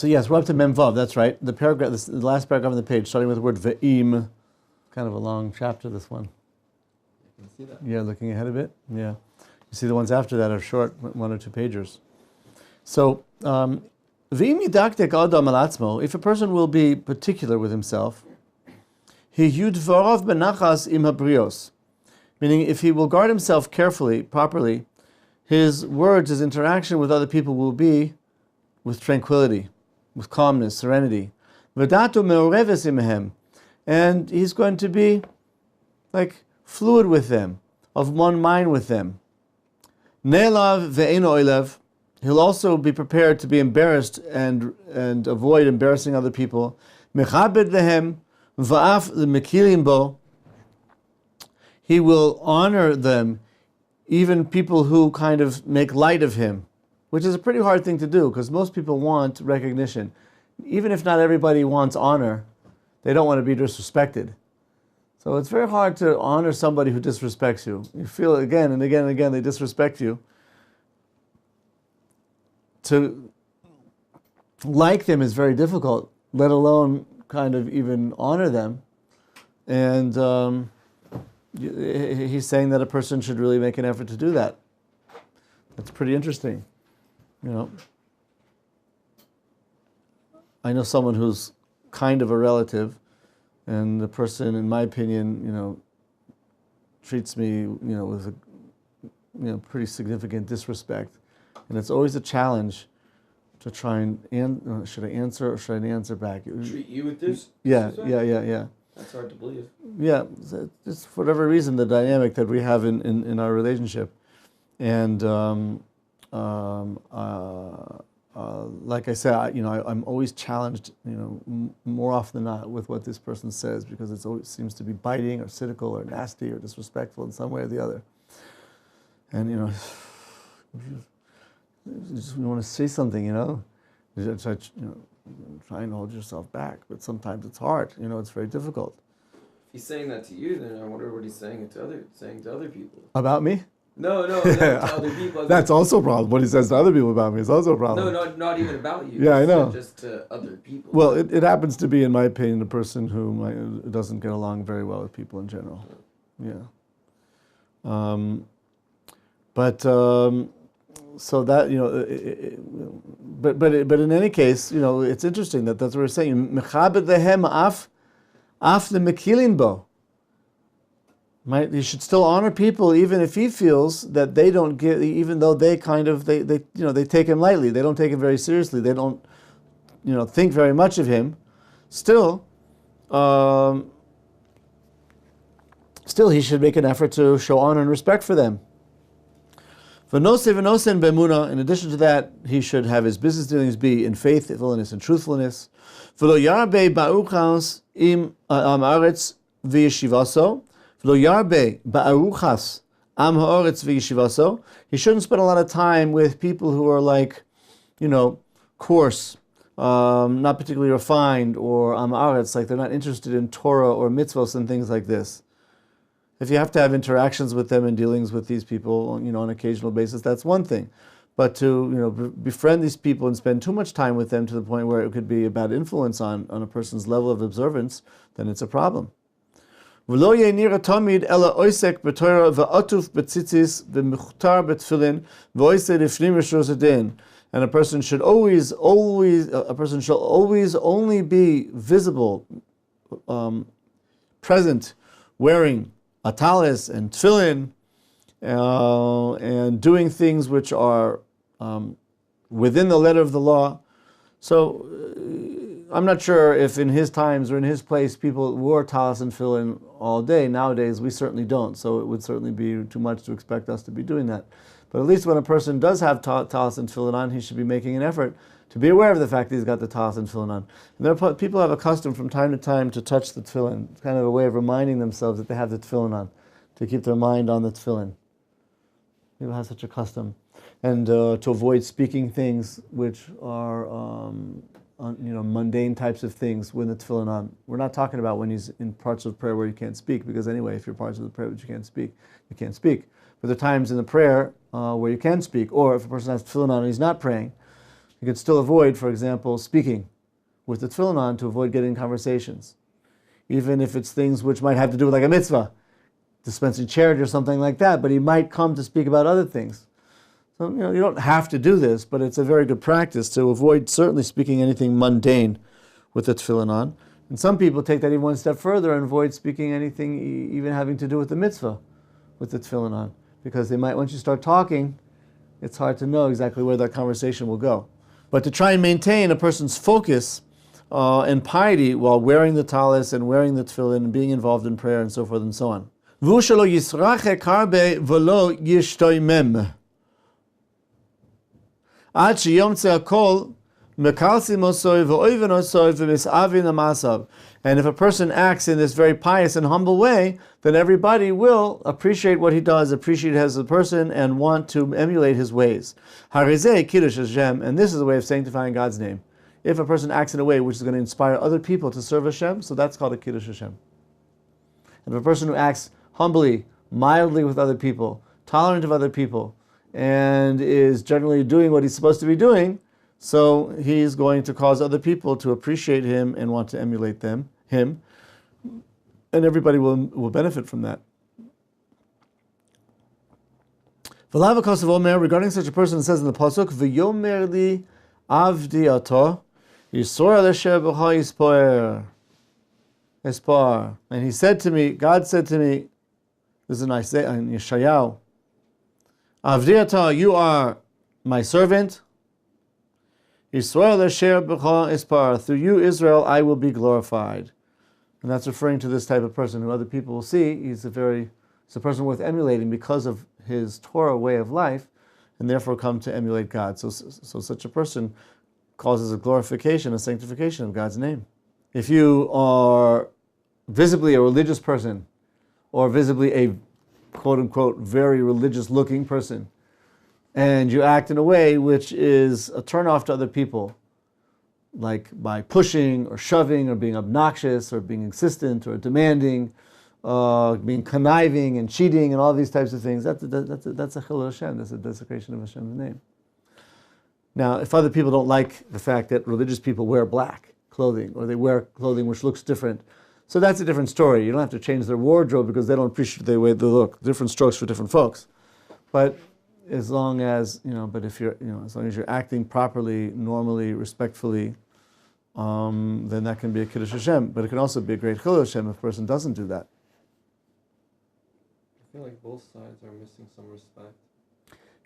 So yes, we're up to Mem Vav. That's right. The paragraph, the last paragraph on the page, starting with the word ve'im. Kind of a long chapter, this one. You can see that. Yeah, looking ahead a bit. Yeah. You see the ones after that are short, 1 or 2 pagers. So, ve'im yidaktek adam al atzmo, if a person will be particular with himself, he yudvarov benachas im habrios, meaning if he will guard himself carefully, properly, his words, his interaction with other people will be with tranquility, with calmness, serenity. V'datu me'oreves imehem, and he's going to be like fluid with them, of one mind with them. Ne'elav ve'eno oilev, he'll also be prepared to be embarrassed and avoid embarrassing other people. Mechabed lehem va'af lemekilim bo, he will honor them, even people who kind of make light of him, which is a pretty hard thing to do because most people want recognition. Even if not everybody wants honor, they don't want to be disrespected. So it's very hard to honor somebody who disrespects you. You feel again and again and again they disrespect you. To like them is very difficult, let alone kind of even honor them. And he's saying that a person should really make an effort to do that. That's pretty interesting. You know, I know someone who's kind of a relative, and the person, in my opinion, you know, treats me, you know, with a, you know, pretty significant disrespect, and it's always a challenge to try and should I answer or should I answer back? Treat you with this? Yeah. That's hard to believe. Yeah, just for whatever reason, the dynamic that we have in our relationship, and like I said, you know, I'm always challenged, you know, more often than not with what this person says because it always seems to be biting or cynical or nasty or disrespectful in some way or the other. And you know, you just want to say something, you know, try and hold yourself back, but sometimes it's hard. You know, it's very difficult. If he's saying that to you, then I wonder what he's saying to other people. About me? No, to other people. That's also a problem. What he says to other people about me is also a problem. No, not even about you. Yeah, I know. Just to other people. Well, it happens to be, in my opinion, a person who doesn't get along very well with people in general. Yeah. So that, you know, but in any case, you know, it's interesting that's what we're saying. Mechabed lehem af lemekilin bo. He should still honor people even if he feels that they don't get, even though they kind of they you know, they take him lightly. They don't take him very seriously. They don't, you know, think very much of him. Still he should make an effort to show honor and respect for them. In addition to that, he should have his business dealings be in faithfulness and truthfulness. He shouldn't spend a lot of time with people who are like, you know, coarse, not particularly refined, or amaretz, like they're not interested in Torah or mitzvos and things like this. If you have to have interactions with them and dealings with these people, you know, on an occasional basis, that's one thing. But to, you know, befriend these people and spend too much time with them to the point where it could be a bad influence on a person's level of observance, then it's a problem. And a person should always only be visible, present, wearing a talis and tefillin, and doing things which are within the letter of the law. So I'm not sure if in his times or in his place people wore talis and tefillin all day. Nowadays we certainly don't, so it would certainly be too much to expect us to be doing that. But at least when a person does have talis and tefillin on, he should be making an effort to be aware of the fact that he's got the talis and tefillin on. And there are people have a custom from time to time to touch the tefillin. It's kind of a way of reminding themselves that they have the tefillin on, to keep their mind on the tefillin. People have such a custom. And to avoid speaking things which are mundane types of things when the tefillin on. We're not talking about when he's in parts of prayer where you can't speak, because anyway, if you're parts of the prayer which you can't speak, you can't speak. But there are times in the prayer where you can speak, or if a person has tefillin on and he's not praying, You could still avoid, for example, speaking with the tefillin on to avoid getting conversations. Even if it's things which might have to do with like a mitzvah, dispensing charity or something like that, but he might come to speak about other things. So, you don't have to do this, but it's a very good practice to avoid certainly speaking anything mundane with the tefillin on. And some people take that even one step further and avoid speaking anything even having to do with the mitzvah with the tefillin on. Because they might, once you start talking, it's hard to know exactly where that conversation will go. But to try and maintain a person's focus and piety while wearing the talis and wearing the tefillin and being involved in prayer and so forth and so on. V'ushalo yisrachek harbe v'lo yishtoimem. Ad sheyomtze hakol mekalsim osoi v'oiven osoi v'misavin amasav. And if a person acts in this very pious and humble way, then everybody will appreciate what he does, appreciate him as a person, and want to emulate his ways. Harizeh kiddush Hashem, and this is a way of sanctifying God's name. If a person acts in a way which is going to inspire other people to serve Hashem, so that's called a kiddush Hashem. And if a person who acts humbly, mildly with other people, tolerant of other people, and is generally doing what he's supposed to be doing, so he's going to cause other people to appreciate him and want to emulate him, and everybody will benefit from that. Regarding such a person, it says in the pasuk, "V'yomer li avdi ato, yisor l'sher b'cha yispar." And he said to me, God said to me, this is in Isaiah, in Yeshayahu, "Avdi ato, you are my servant. Yisrael l'sher b'cha ispar. Through you, Israel, I will be glorified." And that's referring to this type of person who other people will see. He's a person worth emulating because of his Torah way of life, and therefore come to emulate God. So such a person causes a glorification, a sanctification of God's name. If you are visibly a religious person, or visibly a quote-unquote very religious-looking person, and you act in a way which is a turn-off to other people, like by pushing or shoving or being obnoxious or being insistent or demanding, being conniving and cheating and all these types of things, that's a chilul Hashem, that's a desecration of Hashem's name. Now, if other people don't like the fact that religious people wear black clothing or they wear clothing which looks different, so that's a different story. You don't have to change their wardrobe because they don't appreciate the way they look. Different strokes for different folks. But as long as, as long as you're acting properly, normally, respectfully, then that can be a Kiddush Hashem. But it can also be a great Chilul Hashem if a person doesn't do that. I feel like both sides are missing some respect.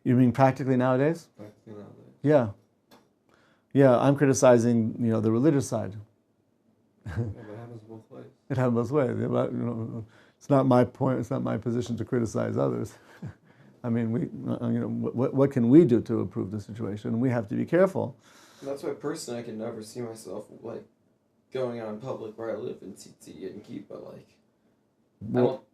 You mean practically nowadays? Practically nowadays. Yeah. Yeah, I'm criticizing, the religious side. Yeah, but it happens both ways. It happens both ways. But, it's not my point. It's not my position to criticize others. I mean, what can we do to improve the situation? We have to be careful. That's why personally I can never see myself like going out in public where I live in tzitzit and kippah.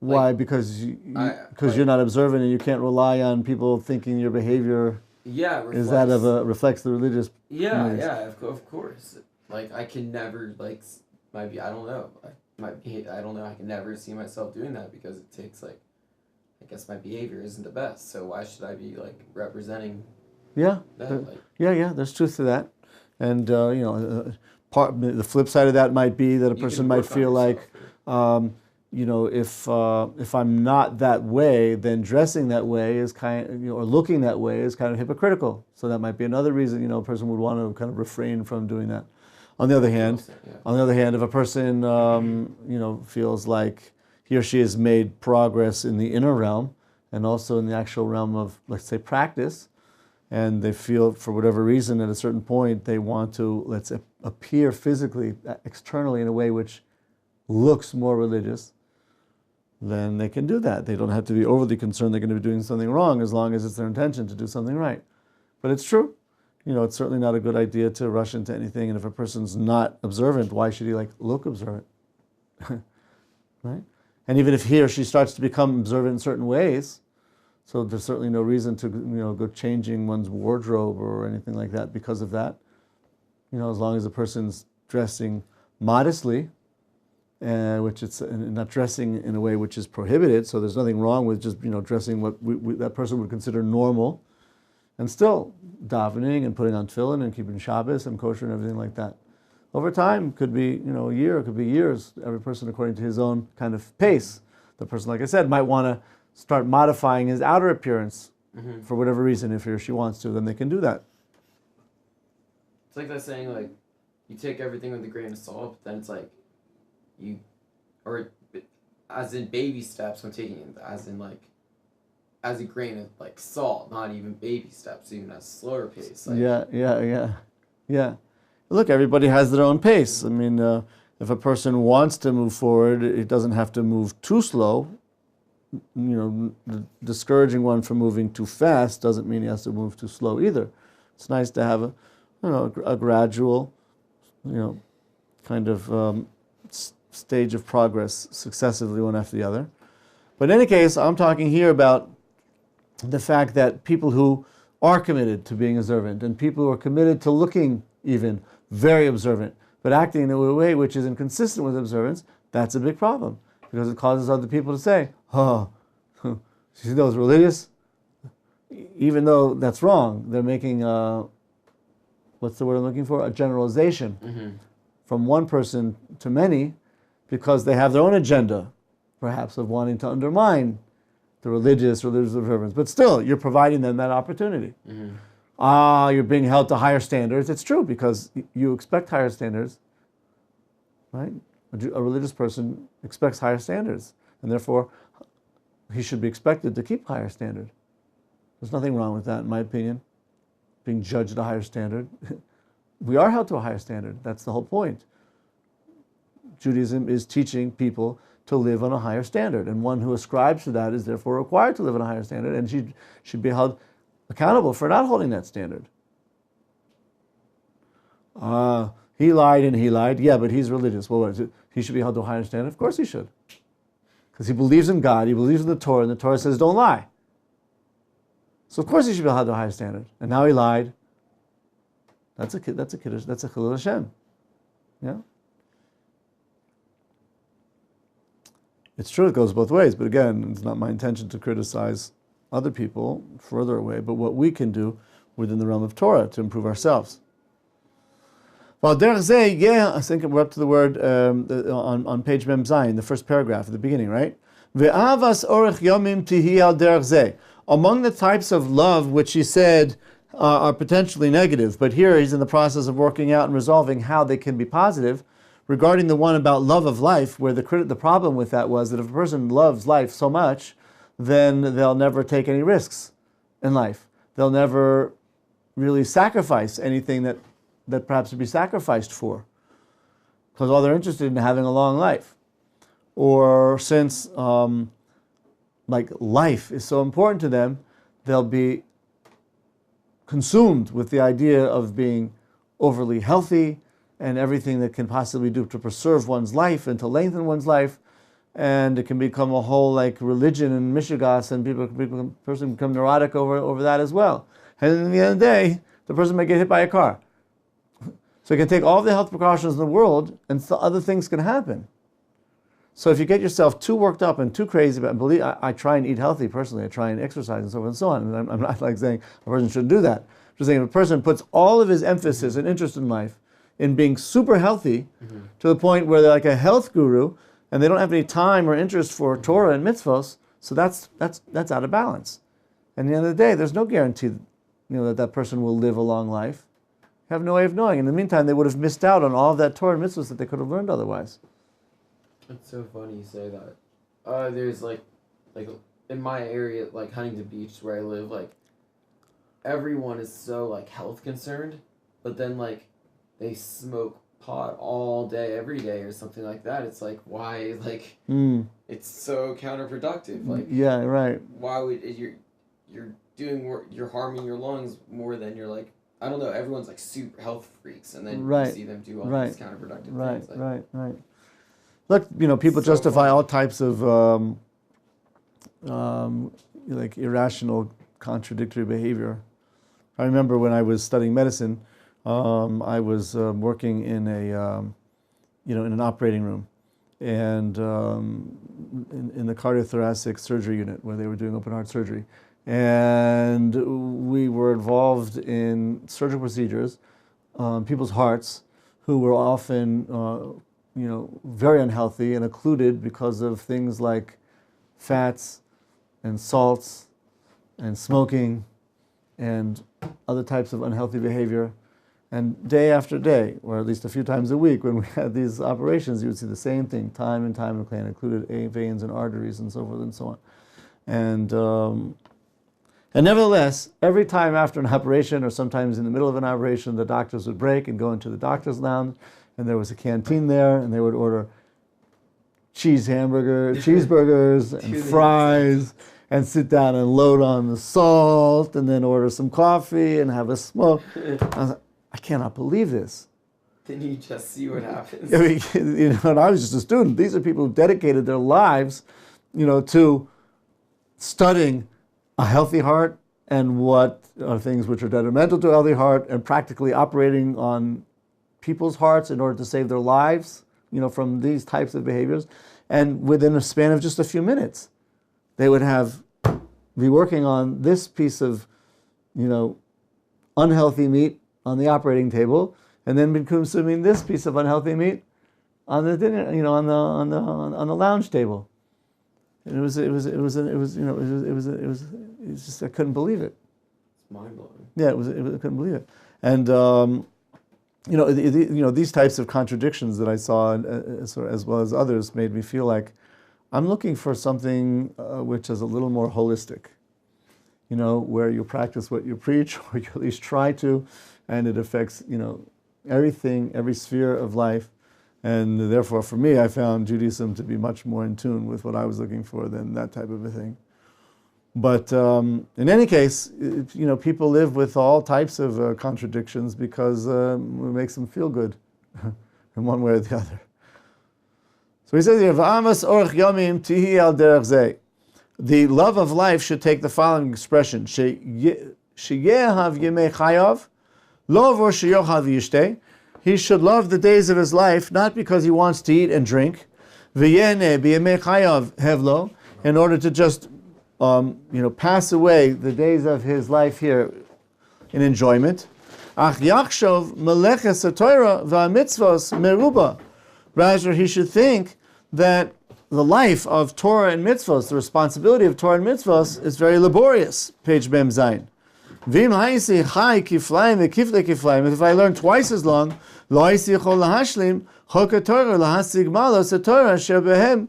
Why? Because you're not observant and you can't rely on people thinking your behavior. Yeah, reflects the religious. Yeah, yeah, of course. Like I can never I don't know. I don't know. I can never see myself doing that because it takes I guess my behavior isn't the best. So why should I be representing? Yeah, that, there's truth to that, and the flip side of that might be that a person might feel like, if I'm not that way, then dressing that way is or looking that way is kind of hypocritical. So that might be another reason a person would want to kind of refrain from doing that. On the other hand, if a person feels like he or she has made progress in the inner realm and also in the actual realm of, let's say, practice, and they feel for whatever reason at a certain point they want to, let's say, appear physically, externally in a way which looks more religious, then they can do that. They don't have to be overly concerned they're going to be doing something wrong as long as it's their intention to do something right. But it's true. It's certainly not a good idea to rush into anything, and if a person's not observant, why should he look observant? Right? And even if he or she starts to become observant in certain ways, so there's certainly no reason to go changing one's wardrobe or anything like that because of that. As long as the person's dressing modestly, which it's not dressing in a way which is prohibited. So there's nothing wrong with just dressing what that person would consider normal, and still davening and putting on tefillin and keeping Shabbos and kosher and everything like that. Over time, could be a year, it could be years. Every person according to his own kind of pace. The person, like I said, might want to start modifying his outer appearance for whatever reason. If he or she wants to, then they can do that. It's like that saying, like, you take everything with a grain of salt, but then it's like, as in baby steps, I'm taking it as in like, as a grain of like salt, not even baby steps, even at a slower pace. Like, yeah. Look, everybody has their own pace. I mean, if a person wants to move forward, it doesn't have to move too slow. Discouraging one from moving too fast doesn't mean he has to move too slow either. It's nice to have a gradual, kind of stage of progress successively one after the other. But in any case, I'm talking here about the fact that people who are committed to being observant and people who are committed to looking even very observant, but acting in a way which is inconsistent with observance, that's a big problem because it causes other people to say, oh, you see those religious? Even though that's wrong, they're making what's the word I'm looking for? A generalization from one person to many because they have their own agenda, perhaps of wanting to undermine the religious observance. But still, you're providing them that opportunity. You're being held to higher standards. It's true because you expect higher standards, right? A religious person expects higher standards, and therefore he should be expected to keep higher standard. There's nothing wrong with that, in my opinion, being judged at a higher standard. We are held to a higher standard. That's the whole point. Judaism is teaching people to live on a higher standard, and one who ascribes to that is therefore required to live on a higher standard, and she should be held accountable for not holding that standard. He lied and he lied. Yeah, but he's religious. Well, what is it? He should be held to a higher standard? Of course he should. Because he believes in God, he believes in the Torah, and the Torah says don't lie. So of course he should be held to a higher standard. And now he lied. That's a kiddush, that's a chilul Hashem. Yeah? It's true it goes both ways, but again, it's not my intention to criticize other people further away, but what we can do within the realm of Torah to improve ourselves. Well, derech zeh, I think we're up to the word on page Mem Zayin, the first paragraph at the beginning, right? Ve'avas orech yomim tihi al derech zeh. Among the types of love which he said are potentially negative, but here he's in the process of working out and resolving how they can be positive. Regarding the one about love of life, where the problem with that was that if a person loves life so much, then they'll never take any risks in life. They'll never really sacrifice anything that perhaps would be sacrificed for, because all they're interested in having a long life. Or since life is so important to them, they'll be consumed with the idea of being overly healthy and everything that can possibly do to preserve one's life and to lengthen one's life. And it can become a whole religion and mishigas, and person become neurotic over that as well. And in the end of the day, the person might get hit by a car. So you can take all the health precautions in the world, and other things can happen. So if you get yourself too worked up and too crazy about, believe I try and eat healthy personally, I try and exercise and so forth and so on. And I'm not saying a person shouldn't do that. I'm just saying if a person puts all of his emphasis and interest in life in being super healthy to the point where they're like a health guru, and they don't have any time or interest for Torah and mitzvos, so that's out of balance. And at the end of the day, there's no guarantee that person will live a long life. You have no way of knowing. In the meantime, they would have missed out on all of that Torah and mitzvos that they could have learned otherwise. It's so funny you say that. There's like in my area, like Huntington Beach where I live, everyone is so health concerned, but then they smoke pot all day, every day, or something like that. It's why, it's so counterproductive. Yeah, right. Why would you're harming your lungs more than you're I don't know. Everyone's super health freaks, and then you see them do all these counterproductive things. Right. Look, people so justify all types of irrational, contradictory behavior. I remember when I was studying medicine, I was working in in an operating room, and in the cardiothoracic surgery unit where they were doing open heart surgery, and we were involved in surgical procedures, people's hearts, who were often, very unhealthy and occluded because of things like fats and salts and smoking and other types of unhealthy behavior. And day after day, or at least a few times a week, when we had these operations, you would see the same thing time and time again, included veins and arteries and so forth and so on. And nevertheless, every time after an operation, or sometimes in the middle of an operation, the doctors would break and go into the doctor's lounge, and there was a canteen there, and they would order cheeseburgers and fries, and sit down and load on the salt, and then order some coffee and have a smoke. I was like, I cannot believe this. Then you just see what happens. I mean, and I was just a student. These are people who dedicated their lives, to studying a healthy heart and what are things which are detrimental to a healthy heart, and practically operating on people's hearts in order to save their lives, from these types of behaviors. And within a span of just a few minutes, they would be working on this piece of, unhealthy meat on the operating table, and then be consuming this piece of unhealthy meat on the dinner, on the lounge table. And it was just, I couldn't believe it. It's mind blowing. Yeah, I couldn't believe it. And these types of contradictions that I saw, as well as others, made me feel like I'm looking for something which is a little more holistic. Where you practice what you preach, or you at least try to, and it affects everything, every sphere of life. And therefore, for me, I found Judaism to be much more in tune with what I was looking for than that type of a thing. But in any case, people live with all types of contradictions because it makes them feel good in one way or the other. So he says here, "V'amas orch yomim tihi al derech zeh." The love of life should take the following expression: Sheyehav yemei chayav, lo vor sheyochav yishteh. He should love the days of his life, not because he wants to eat and drink, v'yeneh b'yemei chayav hevlo, in order to just pass away the days of his life here in enjoyment. Ach yachshov meleches haTorah v'amitzvos meruba. Rather, he should think that the life of Torah and mitzvos, the responsibility of Torah and mitzvos, is very laborious. Page Mem Zayin. V'im ha'isi chai kiflayim v'kifle kiflayim. If I learn twice as long, lo ha'isi yachol lahashlim chok haTorah lahasig malos haTorah asher behem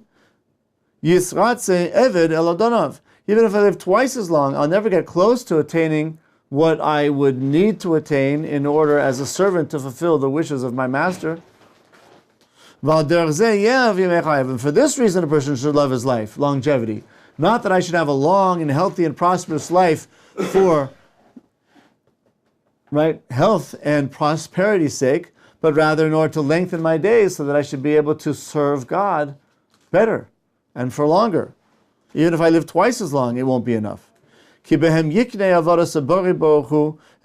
yisratze eved el adonav. Even if I live twice as long, I'll never get close to attaining what I would need to attain in order as a servant to fulfill the wishes of my master. And for this reason, a person should love his life, longevity. Not that I should have a long and healthy and prosperous life for health and prosperity's sake, but rather in order to lengthen my days so that I should be able to serve God better and for longer. Even if I live twice as long, it won't be enough. And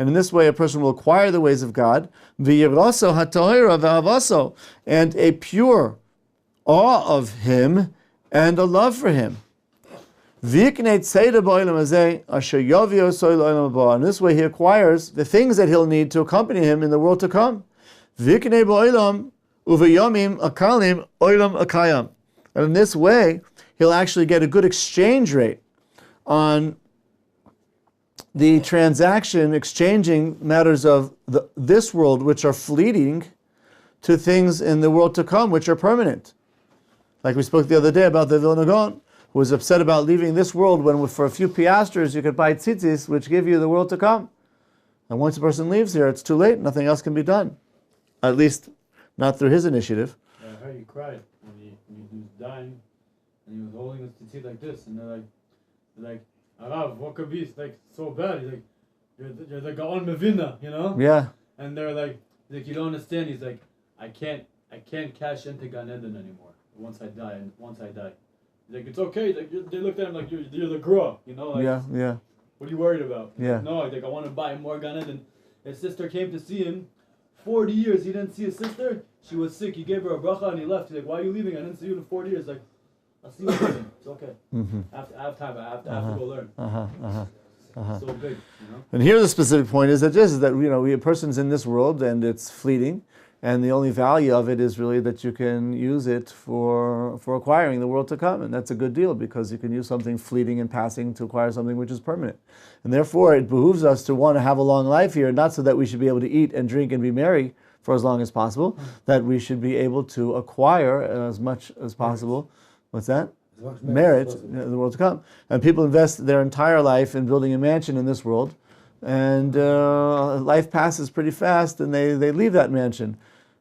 in this way a person will acquire the ways of God, and a pure awe of Him and a love for Him. In this way he acquires the things that he'll need to accompany him in the world to come. And in this way, he'll actually get a good exchange rate on the transaction, exchanging matters of this world, which are fleeting, to things in the world to come, which are permanent. Like we spoke the other day about the Vilna Gaon, who was upset about leaving this world when for a few piastres you could buy tzitzis, which give you the world to come. And once a person leaves here, it's too late. Nothing else can be done. At least not through his initiative. Yeah, I heard he cried when he was dying, and he was holding his tzitzit like this, and they're like, Arav, what could be? It's like so bad. He's like, you're the Gaon Mevina, Yeah. And they're like, you don't understand. He's like, I can't cash into Gan Eden anymore. Once I die. He's like, it's okay. Like, they looked at him like you're the Gra, Yeah. What are you worried about? Yeah. Like, no, I want to buy more Gan Eden. His sister came to see him. 40 years he didn't see his sister. She was sick. He gave her a bracha and he left. He's like, why are you leaving? I didn't see you in 40 years. Like, I'll see you again. It's okay. Mm-hmm. I have time. I have to go learn. so big, you know. And here the specific point is that a person's in this world and it's fleeting, and the only value of it is really that you can use it for acquiring the world to come, and that's a good deal because you can use something fleeting and passing to acquire something which is permanent. And therefore it behooves us to want to have a long life here, not so that we should be able to eat and drink and be merry for as long as possible, that we should be able to acquire as much as possible. What's that? Merit in the world to come. And people invest their entire life in building a mansion in this world, and life passes pretty fast, and they leave that mansion,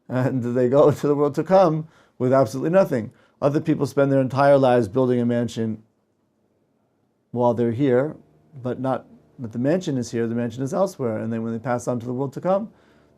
and they go into the world to come with absolutely nothing. Other people spend their entire lives building a mansion while they're here, but not that the mansion is here, the mansion is elsewhere, and then when they pass on to the world to come,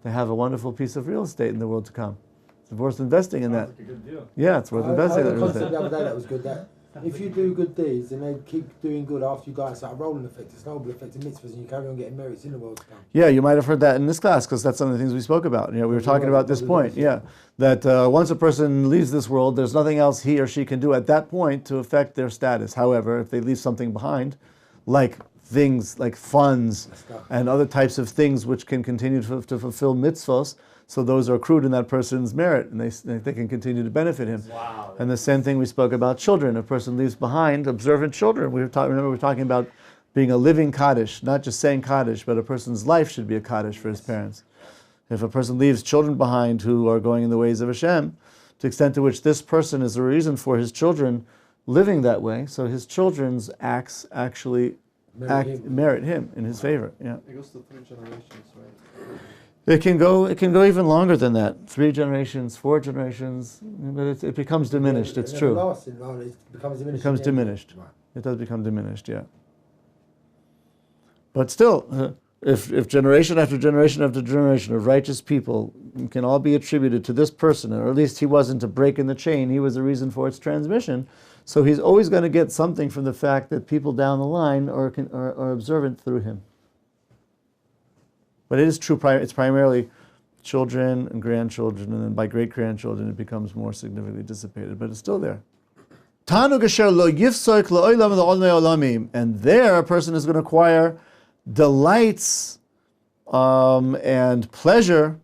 they have a wonderful piece of real estate in the world to come. It's worth investing in that. Like a good deal. Yeah, it's worth investing in I had that a real concept estate. the other day that was good. That if you do good deeds and they keep doing good after you die, it's like a rolling effect, a snowball effect of mitzvahs, and you carry on getting merits in the world to come. Yeah, you might have heard that in this class because that's some of the things we spoke about. We were talking about this point. Yeah, that once a person leaves this world, there's nothing else he or she can do at that point to affect their status. However, if they leave something behind, like things like funds and other types of things which can continue to fulfill mitzvahs, so those are accrued in that person's merit, and they can continue to benefit him. Wow. And the same thing we spoke about children. A person leaves behind observant children. Remember we were talking about being a living Kaddish, not just saying Kaddish, but a person's life should be a Kaddish for his parents. If a person leaves children behind who are going in the ways of Hashem, to the extent to which this person is the reason for his children living that way, so his children's acts actually merit him in his favor. Yeah. It goes to 3 generations, right? It can go even longer than that. 3 generations, 4 generations, but it becomes diminished. It's true. It becomes diminished. It becomes diminished. Right. It does become diminished, yeah. But still, if generation after generation after generation of righteous people can all be attributed to this person, or at least he wasn't a break in the chain, he was the reason for its transmission, so he's always going to get something from the fact that people down the line are observant through him. But it is true, it's primarily children and grandchildren, and then by great-grandchildren it becomes more significantly dissipated, but it's still there. And there a person is going to acquire delights and pleasure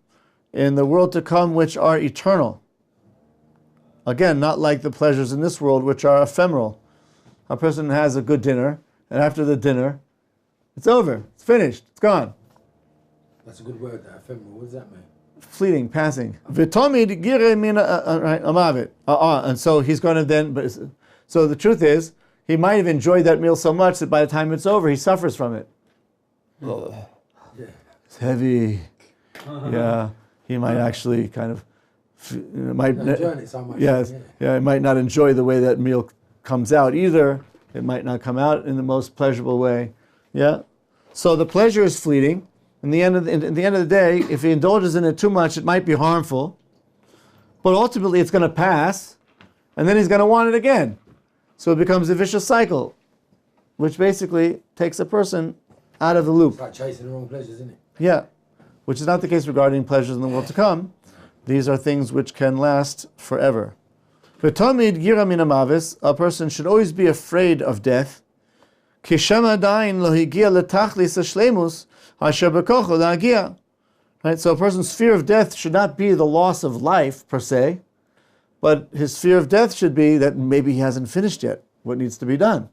in the world to come which are eternal. Again, not like the pleasures in this world which are ephemeral. A person has a good dinner, and after the dinner, it's over, it's finished, it's gone. That's a good word, that ephemeral. What does that mean? Fleeting, passing. And so he's going to then. So the truth is, he might have enjoyed that meal so much that by the time it's over, he suffers from it. Yeah. It's heavy. Yeah, he might actually kind of might. Enjoying it so much. Yes, yeah, he might not enjoy the way that meal comes out either. It might not come out in the most pleasurable way. Yeah. So the pleasure is fleeting. In the end of the day, if he indulges in it too much, it might be harmful. But ultimately, it's going to pass, and then he's going to want it again. So it becomes a vicious cycle, which basically takes a person out of the loop. It's like chasing the wrong pleasures, isn't it? Yeah, which is not the case regarding pleasures in the world to come. These are things which can last forever. V'tamid gira min hamavis, a person should always be afraid of death. Kishem adayin lo higia letachlis hashleimus. Right, so a person's fear of death should not be the loss of life per se, but his fear of death should be that maybe he hasn't finished yet what needs to be done.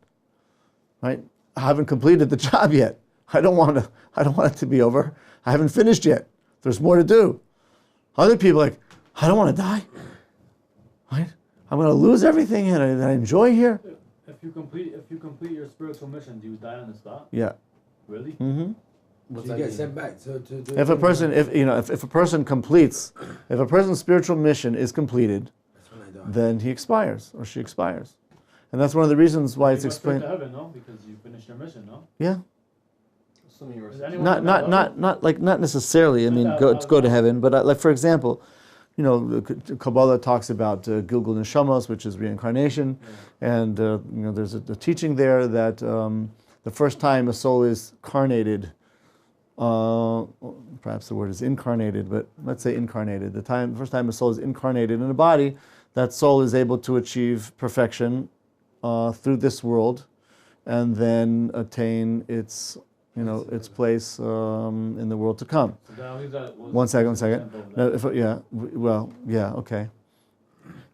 Right? I haven't completed the job yet. I don't want it to be over. I haven't finished yet. There's more to do. Other people are like, I don't want to die. Right? I'm going to lose everything that I enjoy here. If you complete your spiritual mission, do you die on the spot? Yeah. Really? Mm-hmm. So you get sent back to if a person's spiritual mission is completed, then he expires or she expires, and that's one of the reasons why it's explained. You went to heaven, no? Because you finished your mission, no? Yeah. Not Not necessarily. I mean, go to heaven, but like for example, Kabbalah talks about Gilgul Neshamos, which is reincarnation, and there's a teaching there that the first time a soul is carnated. Perhaps the word is incarnated, but let's say incarnated. The first time a soul is incarnated in a body, that soul is able to achieve perfection through this world, and then attain its its place in the world to come. So then I'll leave that One second. example of No, that. okay.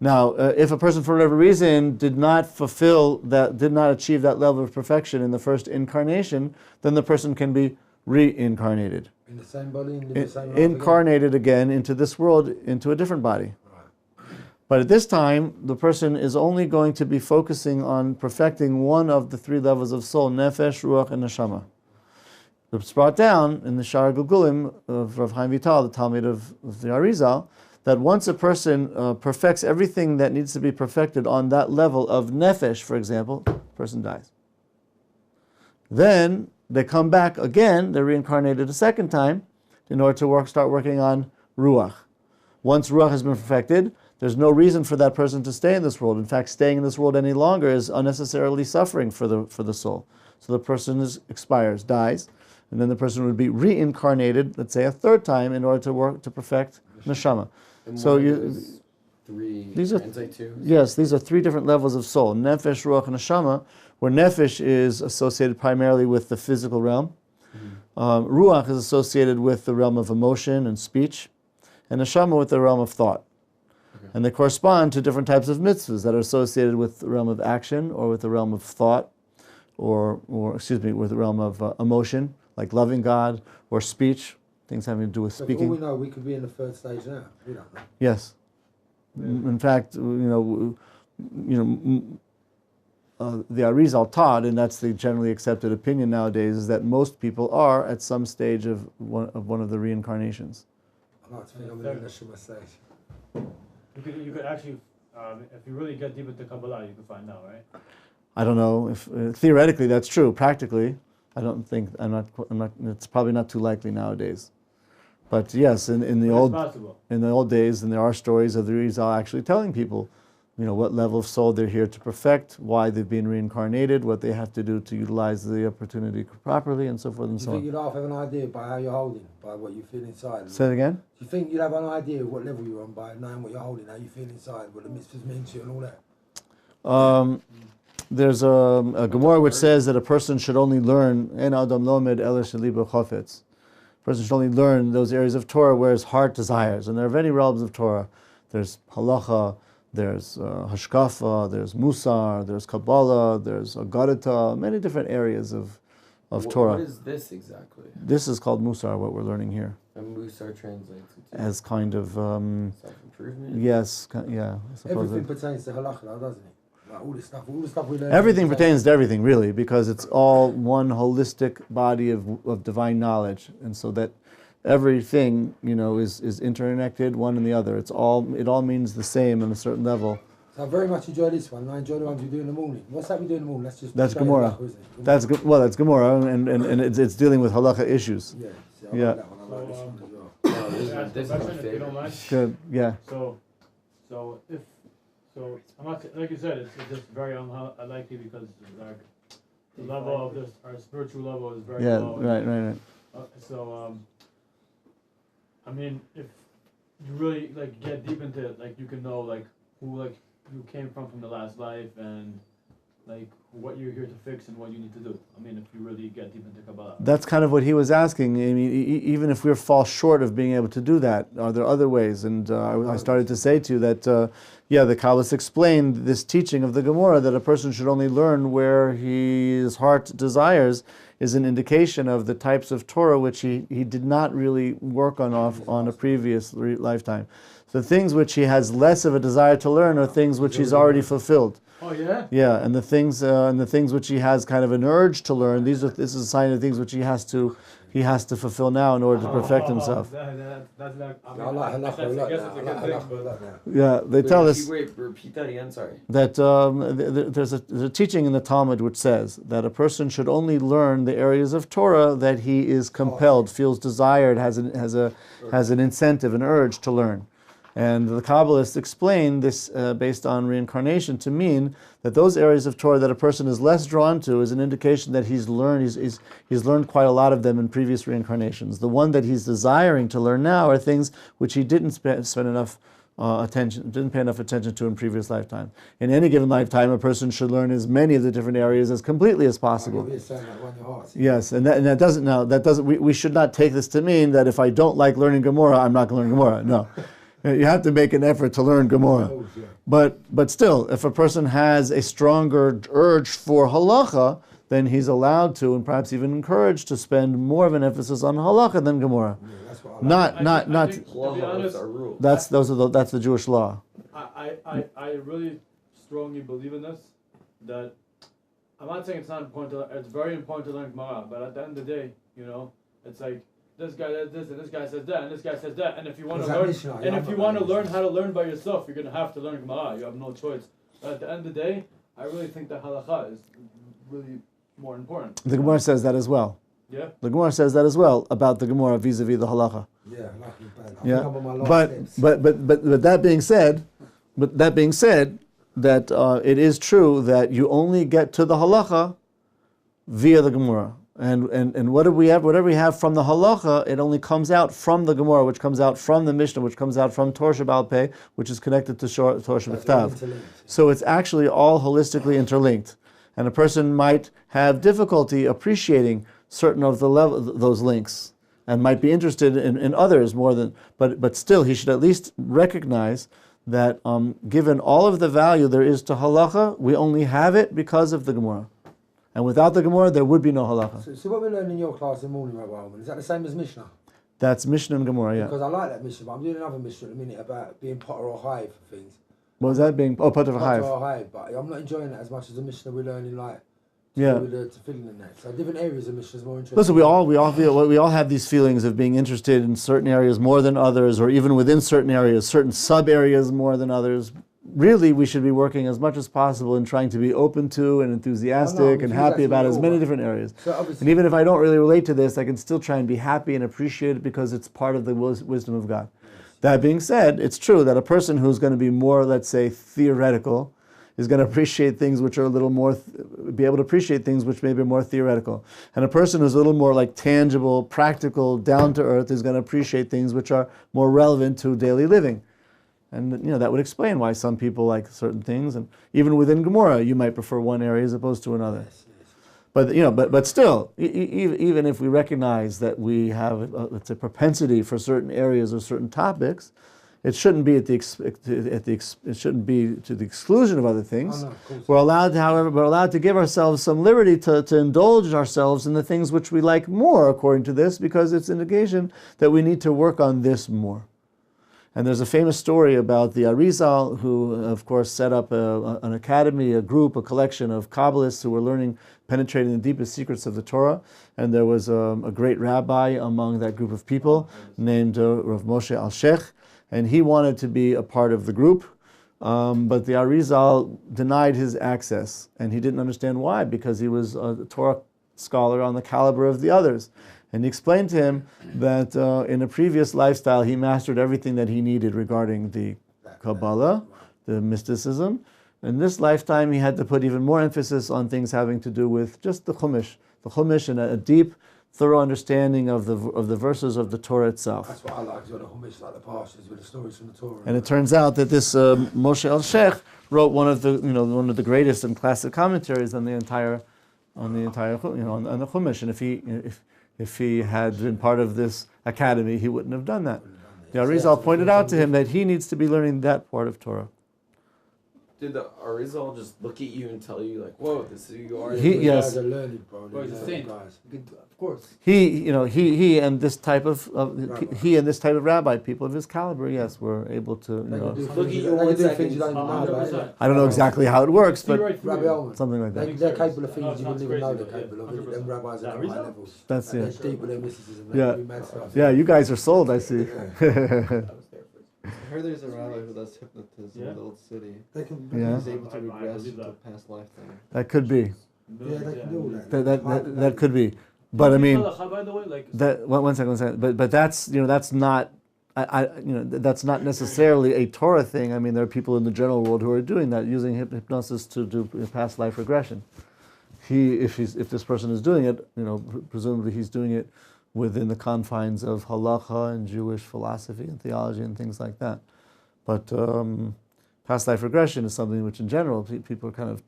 Now, if a person for whatever reason did not achieve that level of perfection in the first incarnation, then the person can be reincarnated. In the same body, in the same life Incarnated again into this world, into a different body. But at this time, the person is only going to be focusing on perfecting one of the three levels of soul, nefesh, ruach, and neshama. It's brought down in the Shar Gulgulim of Rav Chaim Vital, the Talmud of the Arizal, that once a person perfects everything that needs to be perfected on that level of nefesh, for example, the person dies. Then they come back again, they're reincarnated a second time in order to start working on ruach. Once ruach has been perfected, there's no reason for that person to stay in this world. In fact, staying in this world any longer is unnecessarily suffering for the soul. So the person expires, dies, and then the person would be reincarnated, let's say a third time, in order to perfect neshama. And So one of you- those three these are- translate to? Yes, these are three different levels of soul: nefesh, ruach, and neshama. Where nefesh is associated primarily with the physical realm, ruach is associated with the realm of emotion and speech, and neshama with the realm of thought. Okay. And they correspond to different types of mitzvahs that are associated with the realm of action, or with the realm of thought, or with the realm of emotion, like loving God, or speech, things having to do with So for all speaking. we know, we could be in the third stage now. We don't know. Yes. In fact, the Arizal taught, and that's the generally accepted opinion nowadays, is that most people are at some stage of one of the reincarnations. I like to think I'm in the Neshama stage. You could actually, if you really get deep into Kabbalah, you can find out, right? I don't know if theoretically that's true. Practically, I don't think I'm not. It's probably not too likely nowadays. But yes, in the But old it's possible. in the old days, and there are stories of the Arizal actually telling people, what level of soul they're here to perfect, why they've been reincarnated, what they have to do to utilize the opportunity properly, and so forth and Do so you think on. you'd half have an idea by how you're holding, by what you feel inside? Say it again. Do you think you'd have an idea of what level you're on by knowing what you're holding, how you feel inside, what the mitzvahs mean to you and all that? There's a Gemara which says that a person should only learn en adam lomed ela shelibo chofetz. A person should only learn those areas of Torah where his heart desires, and there are many realms of Torah. There's halacha, there's hashkafa, there's musar, there's kabbalah, there's agadita, many different areas of Torah. What is this exactly? This is called musar, what we're learning here, And Musar translates into as kind of self-improvement? yes, yeah. I suppose Everything pertains to halakha, now, doesn't it? Like all the stuff we learn. everything pertains to everything, really, because it's all one holistic body of divine knowledge, and so that everything is interconnected, one and the other. It all means the same on a certain level. So I very much enjoy this one. I enjoy the ones we do in the morning. What's that we do in the morning? That's straight Gemara. halakha, isn't it? That's Gemara, and it's dealing with halacha issues. Yeah. See, I Yeah. like that one. I like this one as well. Oh, Ask this a is my question if you don't favorite. mind. Good, yeah. So I'm not like you said, it's just very unlikely because like the level of this, our spiritual level is very Yeah, low. right. I mean, if you really get deep into it, you can know who you came from the last life and what you're here to fix and what you need to do. I mean, if you really get deep into Kabbalah. That's kind of what he was asking. I mean, even if we fall short of being able to do that, are there other ways? And I started to say to you that, the Kabbalists explained this teaching of the Gemara that a person should only learn where his heart desires is an indication of the types of Torah which he did not really work on a previous lifetime. The things which he has less of a desire to learn are things which he's already fulfilled. Oh yeah. Yeah, and the things which he has kind of an urge to learn, this is a sign of things which he has to fulfill now in order to perfect himself. That's like, I like halakha a lot now. I like halakha a lot now. Yeah, they tell us Wait, repeat that again, sorry. that there's a teaching in the Talmud which says that a person should only learn the areas of Torah that he is compelled, feels desired, has an incentive, an urge to learn. And the Kabbalists explain this based on reincarnation to mean that those areas of Torah that a person is less drawn to is an indication that he's learned quite a lot of them in previous reincarnations. The one that he's desiring to learn now are things which he didn't spend enough attention, didn't pay enough attention to in previous lifetime. In any given lifetime, a person should learn as many of the different areas as completely as possible. Yes, and that doesn't. We should not take this to mean that if I don't like learning Gemara, I'm not going to learn Gemara. No, you have to make an effort to learn Gemara. But still, if a person has a stronger urge for halacha, then he's allowed to, and perhaps even encouraged to spend more of an emphasis on halacha than Gemara. Not. To be honest, That's the Jewish law. I really strongly believe in this. That I'm not saying it's not important. It's very important to learn Gemara, but at the end of the day, it's like this guy does this, and this guy says that, and this guy says that, and if you want to learn, how to learn by yourself, you're gonna have to learn Gemara. You have no choice. But at the end of the day, I really think that halacha is really more important. The Gemara says that as well. Yeah. The Gemara says that as well about the Gemara vis-a-vis the halacha. Yeah, But that being said, that it is true that you only get to the halacha via the Gemara. And whatever we have from the halacha, it only comes out from the Gemara, which comes out from the Mishnah, which comes out from Torah Sheba'al Peh, which is connected to Torah Shebechtav. So it's actually all holistically interlinked. And a person might have difficulty appreciating certain of those links, and might be interested in others more than, but still he should at least recognize that given all of the value there is to halacha, we only have it because of the Gemara. And without the Gemara, there would be no halacha. So what we learn in your class in the morning, Rabbi Ullman, is that the same as Mishnah? That's Mishnah and Gemara, yeah. Because I like that Mishnah, but I'm doing another Mishnah at the minute about being potter or hive for things. What was that being? Oh, potter or hive. Potter or hive, but I'm not enjoying that as much as the Mishnah we're learning, like, yeah, with the tefillin and that. So different areas of Mishnah is more interesting. Listen, we all have these feelings of being interested in certain areas more than others, or even within certain areas, certain sub areas more than others. Really, we should be working as much as possible in trying to be open to and enthusiastic and happy about as many different areas. So and even if I don't really relate to this, I can still try and be happy and appreciate it because it's part of the wisdom of God. That being said, it's true that a person who's going to be more, let's say, theoretical, is going to appreciate things which are a little more, be able to appreciate things which maybe are more theoretical. And a person who's a little more like tangible, practical, down to earth is going to appreciate things which are more relevant to daily living. And that would explain why some people like certain things, and even within Gemara, you might prefer one area as opposed to another. But still, even if we recognize that we have, let's say, propensity for certain areas or certain topics, it shouldn't be it shouldn't be to the exclusion of other things. We're allowed to, however, to give ourselves some liberty to indulge ourselves in the things which we like more, according to this, because it's an indication that we need to work on this more. And there's a famous story about the Arizal, who, of course, set up an academy, a group, a collection of Kabbalists who were penetrating the deepest secrets of the Torah. And there was a great rabbi among that group of people named Rav Moshe Al-Sheikh, and he wanted to be a part of the group, but the Arizal denied his access, and he didn't understand why, because he was a Torah scholar on the caliber of the others. And he explained to him that in a previous lifestyle, he mastered everything that he needed regarding the Kabbalah, the mysticism. In this lifetime, he had to put even more emphasis on things having to do with just the Chumash and a deep, thorough understanding of the verses of the Torah itself. That's what I like, is when the Chumash, like the Parshas, with the stories from the Torah. And it turns out that this Moshe El-Sheikh wrote one of the greatest and classic commentaries on the entire on the Chumash. And if he had been part of this academy, he wouldn't have done that. The Arizal pointed out to him that he needs to be learning that part of Torah. Did the Arizal just look at you and tell you, like, whoa, this is who you are? Yes. Guys are learning, bro. Bro, he's a saint. Of course. He and this type of rabbi, people of his caliber, yes, were able to. Look at you 1 second. I don't know exactly how it works, but Rabbi Ullman, something like that. they're capable of things you wouldn't even know they're capable of. Them rabbis at high levels. That's They're it. deep with their mysticism. Yeah, you guys are sold. I see. I heard there's a rabbi who does hypnotism in the old city. They can, He's able to regress into a past lifetime. That could be. yeah, they can do all that. That could be. But I mean, By the way, like that one second. But that's that's not. That's not necessarily a Torah thing. I mean, there are people in the general world who are doing that, using hypnosis to do past life regression. If this person is doing it, presumably he's doing it within the confines of halacha and Jewish philosophy and theology and things like that. But past life regression is something which, in general, people are kind of,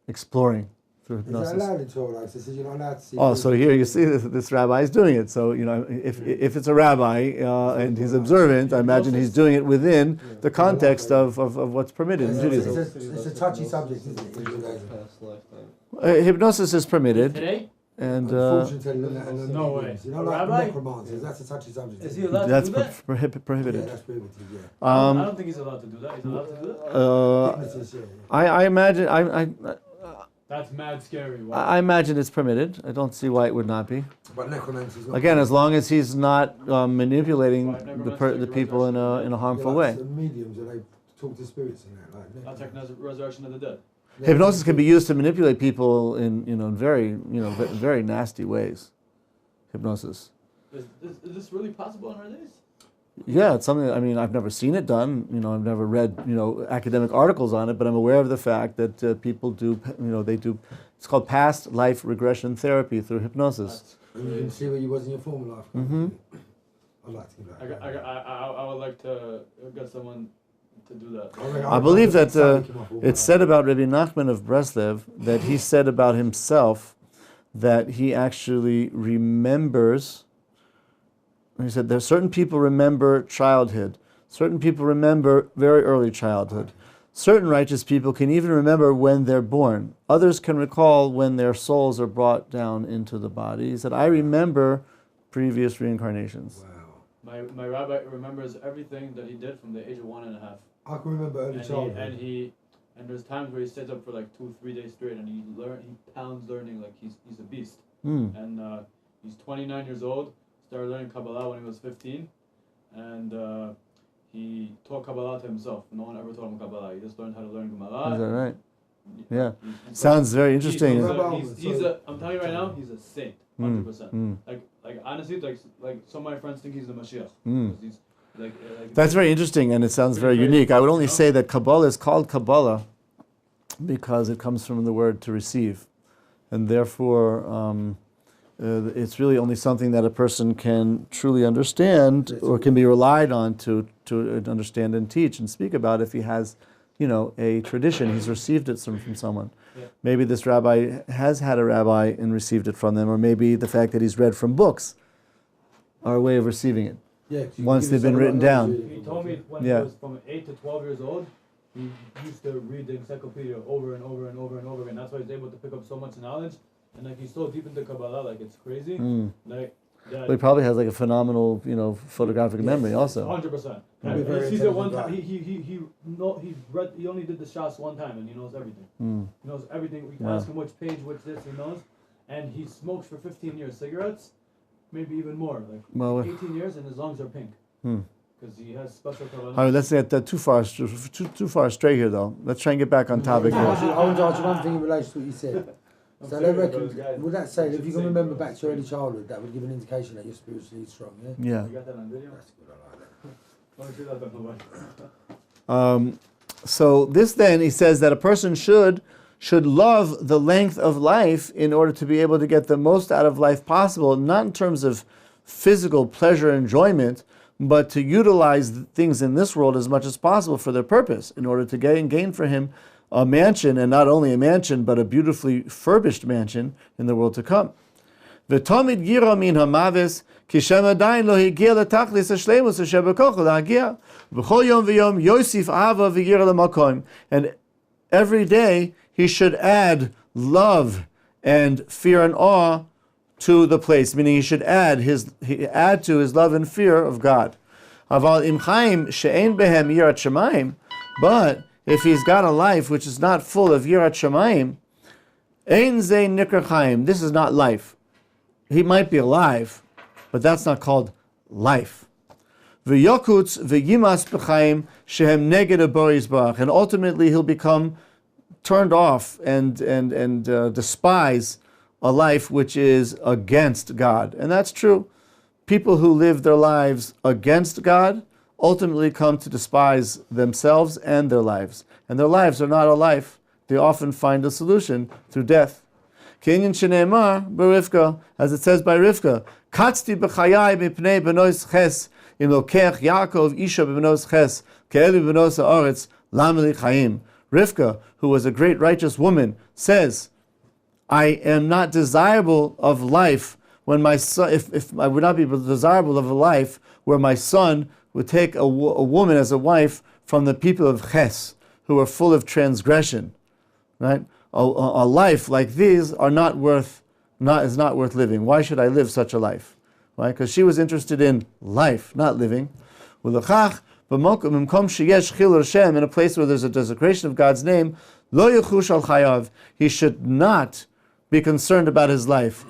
exploring through hypnosis. Is that allowed in Torah? It says you're not allowed to see. Oh, so here you see this rabbi is doing it. So, if it's a rabbi and he's observant, I imagine he's doing it within the context of what's permitted in Judaism. It's a touchy subject, isn't it, in Judaism? Past lifetime. Hypnosis is permitted. Today? And Fortune telling and No way. mediums. You know, A like rabbi? necromancers, that's a touchy subject. Is he allowed that's to do that? prohibited. Yeah, that's prohibited, yeah. I don't think he's allowed to do that. He's allowed to do that? Hypnosis, yeah. I imagine That's mad scary. Wow. I imagine it's permitted. I don't see why it would not be. But necromancy's not. Again, as long as he's not manipulating Right, necromancy, the people in a harmful way. Mediums, and they talk to spirits and that. That's like resurrection of the dead. Hypnosis can be used to manipulate people in very very nasty ways. Hypnosis. Is this really possible in our days? Yeah, it's something. I mean, I've never seen it done. I've never read academic articles on it, but I'm aware of the fact that people do. They do. It's called past life regression therapy through hypnosis. And you can see where you was in your former life. Mm-hmm. I'd like to give that. I would like to get someone to do that. I believe that it's said about Rabbi Nachman of Breslev that he said about himself that he actually remembers. He said there are certain people remember childhood, certain people remember very early childhood. Certain righteous people can even remember when they're born. Others can recall when their souls are brought down into the body. He said, I remember previous reincarnations. Wow. My rabbi remembers everything that he did from the age of 1.5. I can remember early childhood. And there's times where he stays up for like 2-3 days straight and he pounds learning like he's a beast. And he's 29 years old, started learning Kabbalah when he was 15, and he taught Kabbalah to himself. No one ever taught him Kabbalah. He just learned how to learn Gemara. Is that right? Yeah. He's Sounds very interesting. I'm telling you right now, he's a saint, 100%. Like honestly, like some of my friends think he's the Mashiach. He's, That's very interesting, and it sounds very unique. I would only say that Kabbalah is called Kabbalah because it comes from the word to receive, and therefore it's really only something that a person can truly understand or can be relied on to understand and teach and speak about if he has, a tradition. He's received it from someone. Yeah. Maybe this rabbi has had a rabbi and received it from them, or maybe the fact that he's read from books are a way of receiving it. Yeah, Once they've been written down. He told me when he was from 8 to 12 years old, he used to read the encyclopedia over and over and over and over again. That's why he's able to pick up so much knowledge. And he's so deep into Kabbalah, it's crazy. Well, he probably has a phenomenal, photographic memory also. 100%. Very He's at one intelligent time. He only did the shots one time, and he knows everything. He knows everything. We can ask him which page, which this, he knows. And he smokes for 15 years cigarettes, maybe even more, 18 years, and his lungs are pink. Because he has special Kabbalah. All right, let's get too far astray here, though. Let's try and get back on topic here. I want to ask you one thing in relation to what you said. So they reckon, would that say that if you can remember back to early childhood, that would give an indication that you're spiritually strong, yeah? Yeah. You got that on video? That's good, I like that. Why don't you do that on the web? So this then, he says that a person should love the length of life in order to be able to get the most out of life possible, not in terms of physical pleasure and enjoyment, but to utilize things in this world as much as possible for their purpose, in order to gain for him a mansion, and not only a mansion, but a beautifully furbished mansion in the world to come. V'tomid gira min hamavis, ki shem adayin lo higia letachlis hashleimus asher bekocho lahagia. V'chol yom v'yom yosif ava v'gira lemakom. And every day he should add love and fear and awe to the place, meaning he should add to his love and fear of God. Aval im chaim she'ein behem yirat shamayim, but if he's got a life which is not full of yirat shamayim, ein ze nikra chaim. This is not life. He might be alive, but that's not called life. V'yokutz v'yimas b'chaim shehem neged aboris bach, and ultimately he'll become turned off and despise a life which is against God, and that's true. People who live their lives against God ultimately come to despise themselves and their lives. And their lives are not a life. They often find a solution through death. Kinyan shene'emar b'Rivka, as it says by Rivka, Katzti b'chayai mipnei benois ches Im lokech Yaakov isha b'benos ches ke'elu b'benos ha'aretz lameli chayim. Rivka, who was a great righteous woman, says, I am not desirable of life when my son, if I would not be desirable of a life where my son would take a woman as a wife from the people of Ches, who are full of transgression, right? A life like these is not worth living. Why should I live such a life? Right? Because she was interested in life, not living. In a place where there's a desecration of God's name, lo yechush al chayav, he should not be concerned about his life.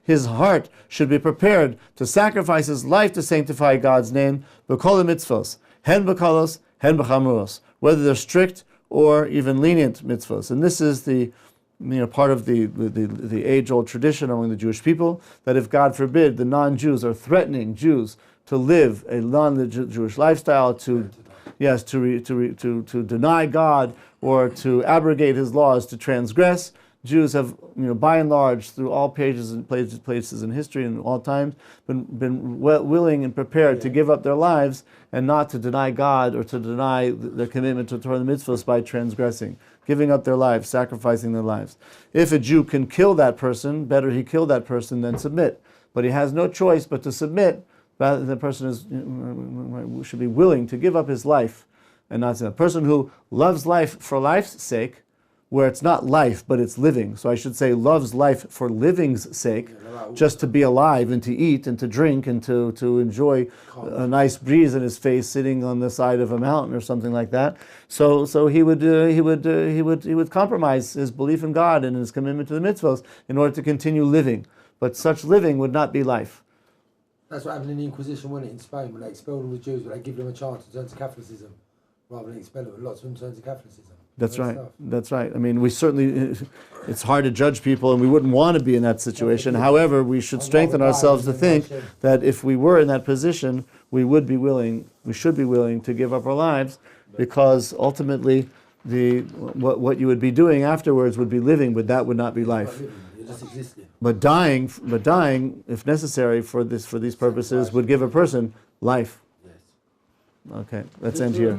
His heart should be prepared to sacrifice his life to sanctify God's name. Whether they're strict or even lenient mitzvos. And this is the part of the age-old tradition among the Jewish people, that if God forbid the non-Jews are threatening Jews to live a non-Jewish lifestyle, to deny God or to abrogate His laws, to transgress, Jews have, by and large, through all pages and places in history and all times, been willing and prepared to give up their lives and not to deny God or to deny their commitment to Torah and the mitzvahs by transgressing, giving up their lives, sacrificing their lives. If a Jew can kill that person, better he kill that person than submit. But he has no choice but to submit. Rather, the person should be willing to give up his life and not sin. A person who loves life for life's sake, where it's not life, but it's living. So I should say loves life for living's sake, just to be alive and to eat and to drink and to enjoy a nice breeze in his face sitting on the side of a mountain or something like that. So he would compromise his belief in God and his commitment to the mitzvahs in order to continue living. But such living would not be life. That's what happened in the Inquisition, wasn't it, in Spain, when they expelled all the Jews, but they give them a chance to turn to Catholicism rather than expel them. Lots of them turned to Catholicism. That's right. That's right. I mean, we certainly, it's hard to judge people, and we wouldn't want to be in that situation. However, we should strengthen ourselves to think that if we were in that position, we should be willing to give up our lives, because ultimately, what you would be doing afterwards would be living, but that would not be life. But dying, if necessary for these purposes, would give a person life. Okay, let's end here.